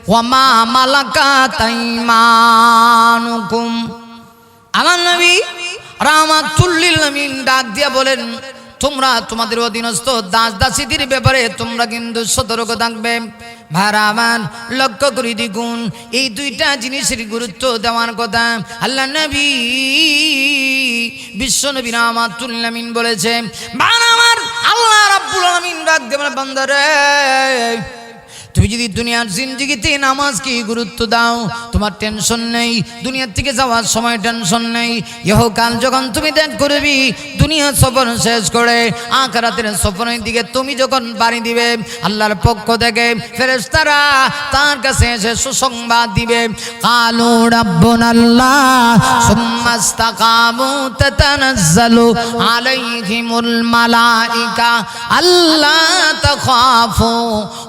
ওয়ামা মালাকাত আইমানুকুম। আমার নবী রাহমাতুল লিল আলামিন ডাক দিয়া বলেন, তোমরা তোমাদের অধীনস্থ দাস দাসীদের ব্যাপারে তোমরা কিন্তু সতর্ক থাকবে। ভাইরা আমার, লক্ষ্য করি দেখুন, এই দুইটা জিনিসের গুরুত্ব দেওয়ার কথা আল্লাহ নবী বিশ্ব নবী রাহমাতুল লিল আলামিন বলেছে। ভাইরা আমার, আল্লাহ রাব্বুল আলামিন ডাক দিয়ে বলে, বান্দারে, তুমি যদি দুনিয়ার জিন্দেগিতে নামাজকে গুরুত্ব দাও, তোমার টেনশন নেই, দুনিয়ার থেকে যাওয়ার সময় টেনশন নেই। ইহকাল যখন তুমি ত্যাগ করবি, দুনিয়ার সফর শেষ করে আখিরাতের সফরের দিকে তুমি যখন বাড়ি দিবে, আল্লাহর পক্ষ থেকে ফেরেশতারা তার কাছে এসে সুসংবাদ দিবে, কালু রাব্বুনাল্লাহ সুম্মা ইসতাকামু তাতানাজ্জালু আলাইহিমুল মালাইকা আল্লা তাখাফু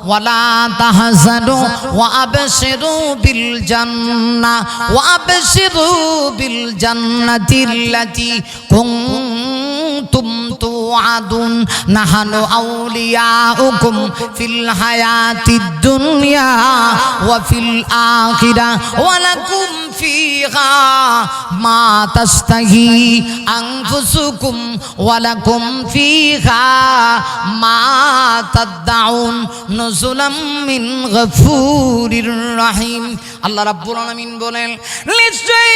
ওয়ালা তাহজানু ওয়া আবশিরু বিল জান্নাহ ওয়া আবশিরু বিল জান্নাতিল্লাতী কুনতুম তুআদুন নাহনু আউলিয়াউকুম ফিল হায়াতিদ দুনিয়া ওয়া ফিল আখিরাহ ওয়া লাকুম ফিহা মা তাস্তাহি আনফুসুকুম ওয়া লাকুম ফিহা মা তাদউন নুজুলাম মিন গফুরির রহিম। আল্লাহ রাব্বুল আলামিন বলেন, নিশ্চয়ই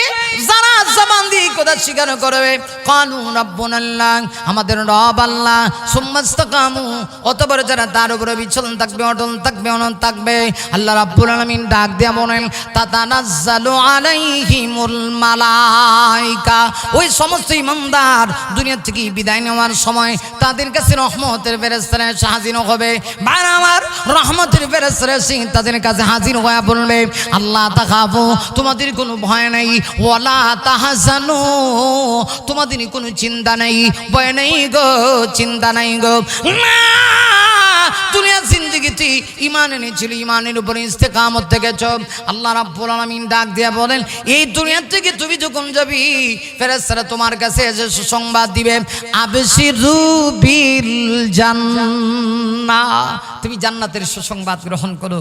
যারা জবান দিয়ে কথা স্বীকার করবে, কালু রাব্বুনাল্লাহ, আমাদের রব আল্লাহ, সুম্মা ইসতাকামু, অতঃপর যারা তার উপরে বিচলন থাকবে, অটল থাকবে, অনড় থাকবে, আল্লাহ রাব্বুল আলামিন ডাক দিয়া বলেন, তাতানাজ্জালু আলাইহিমুল মালাইকা। ওই সমস্ত ইমানদার দুনিয়া থেকে বিদায় নেওয়ার সময় তাদের কাছে রহমতের ফেরেশতারা এসে হাজির হবে। ভাইরা আমার, রহমতের ফেরেশতারা এসে তাদের কাছে হাজির হয়ে বলবে, আল্লাহ তাখাফু, তোমাদের কোনো ভয় নেই, ওয়ালা তাহজানু, তোমাদের কোনো চিন্তা নেই, ভয় নেই গো, চিন্তা নাই গো। না, দুনিয়ার জিন্দেগিতে ঈমান এনেছিল, ঈমানের উপরে ইস্তেকামত থেকেছ। আল্লাহ রাব্বুল আলামিন ডাক দিয়া বলেন, এই দুনিয়া থেকে তুমি যখন যাবি, ফেরেশতারা তোমার কাছে এসে সুসংবাদ দিবে, আবশিরু বিল জান্নাহ, তুমি জান্নাতের সুসংবাদ গ্রহণ করো।